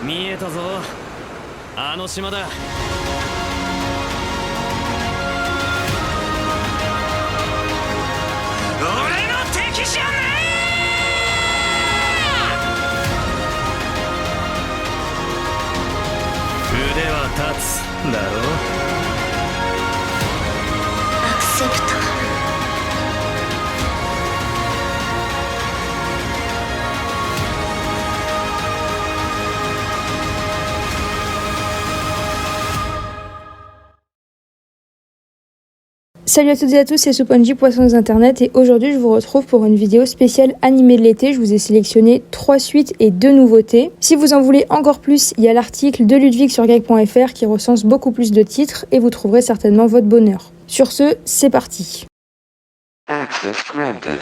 見えたぞ。あの島だ。俺の敵じゃねえ。腕は立つだろ。アクセプト。Salut à toutes et à tous, c'est Souponji, Poisson des Internet, et aujourd'hui je vous retrouve pour une vidéo spéciale animée de l'été. Je vous ai sélectionné 3 suites et 2 nouveautés. Si vous en voulez encore plus, il y a l'article de Ludwig sur gag.fr qui recense beaucoup plus de titres et vous trouverez certainement votre bonheur. Sur ce, c'est parti. Access granted.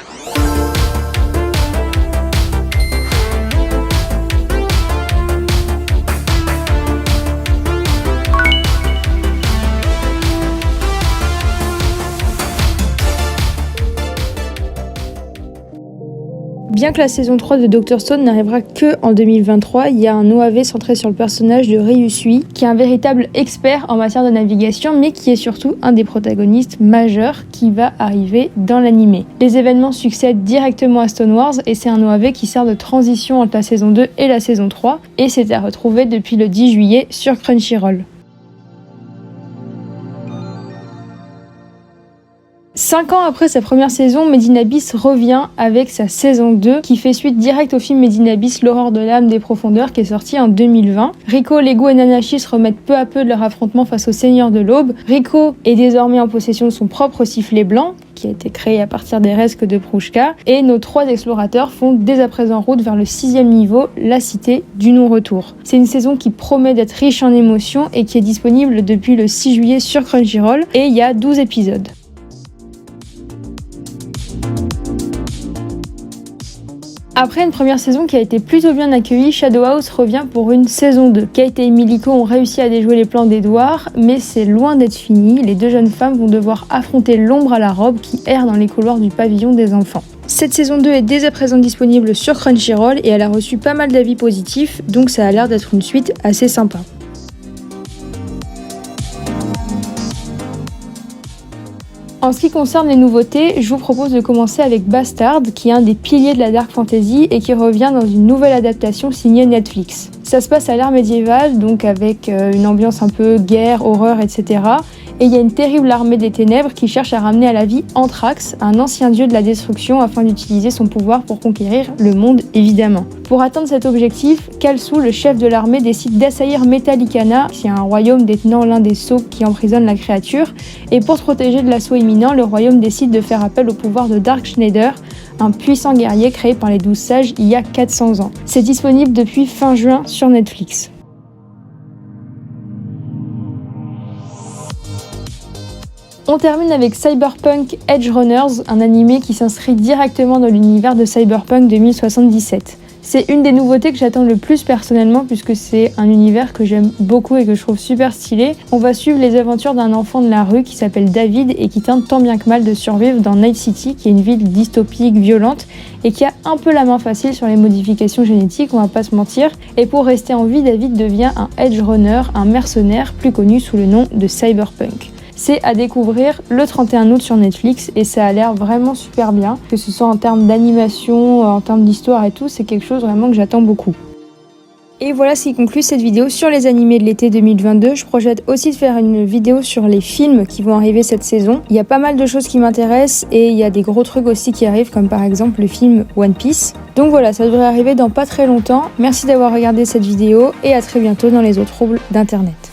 Bien que la saison 3 de Dr Stone n'arrivera que en 2023, il y a un OAV centré sur le personnage de Ryusui, qui est un véritable expert en matière de navigation, mais qui est surtout un des protagonistes majeurs qui va arriver dans l'anime. Les événements succèdent directement à Stone Wars, et c'est un OAV qui sert de transition entre la saison 2 et la saison 3, et c'est à retrouver depuis le 10 juillet sur Crunchyroll. 5 ans après sa première saison, Made in Abyss revient avec sa saison 2 qui fait suite direct au film Made in Abyss, l'aurore de l'âme des profondeurs qui est sorti en 2020. Riko, Lego et Nanashi se remettent peu à peu de leur affrontement face au Seigneur de l'Aube. Riko est désormais en possession de son propre sifflet blanc qui a été créé à partir des restes de Prouchka, et nos 3 explorateurs font dès à présent route vers le 6e niveau, la cité du non-retour. C'est une saison qui promet d'être riche en émotions et qui est disponible depuis le 6 juillet sur Crunchyroll, et il y a 12 épisodes. Après une première saison qui a été plutôt bien accueillie, Shadow House revient pour une saison 2. Kate et Miliko ont réussi à déjouer les plans d'Edward, mais c'est loin d'être fini. Les 2 jeunes femmes vont devoir affronter l'ombre à la robe qui erre dans les couloirs du pavillon des enfants. Cette saison 2 est dès à présent disponible sur Crunchyroll et elle a reçu pas mal d'avis positifs, donc ça a l'air d'être une suite assez sympa. En ce qui concerne les nouveautés, je vous propose de commencer avec Bastard, qui est un des piliers de la Dark Fantasy et qui revient dans une nouvelle adaptation signée Netflix. Ça se passe à l'ère médiévale, donc avec une ambiance un peu guerre, horreur, etc. Et il y a une terrible armée des ténèbres qui cherche à ramener à la vie Anthrax, un ancien dieu de la destruction, afin d'utiliser son pouvoir pour conquérir le monde, évidemment. Pour atteindre cet objectif, Kalsu, le chef de l'armée, décide d'assaillir Metallicana, qui est un royaume détenant l'un des sceaux qui emprisonne la créature. Et pour se protéger de l'assaut imminent, le royaume décide de faire appel au pouvoir de Dark Schneider, un puissant guerrier créé par les 12 sages il y a 400 ans. C'est disponible depuis fin juin sur Netflix. On termine avec Cyberpunk Edge Runners, un animé qui s'inscrit directement dans l'univers de Cyberpunk 2077. C'est une des nouveautés que j'attends le plus personnellement puisque c'est un univers que j'aime beaucoup et que je trouve super stylé. On va suivre les aventures d'un enfant de la rue qui s'appelle David et qui tente tant bien que mal de survivre dans Night City, qui est une ville dystopique, violente et qui a un peu la main facile sur les modifications génétiques, on va pas se mentir. Et pour rester en vie, David devient un Edge Runner, un mercenaire plus connu sous le nom de Cyberpunk. C'est à découvrir le 31 août sur Netflix et ça a l'air vraiment super bien, que ce soit en termes d'animation, en termes d'histoire et tout, c'est quelque chose vraiment que j'attends beaucoup. Et voilà ce qui conclut cette vidéo sur les animés de l'été 2022. Je projette aussi de faire une vidéo sur les films qui vont arriver cette saison. Il y a pas mal de choses qui m'intéressent et il y a des gros trucs aussi qui arrivent, comme par exemple le film One Piece. Donc voilà, ça devrait arriver dans pas très longtemps. Merci d'avoir regardé cette vidéo et à très bientôt dans les autres troubles d'internet.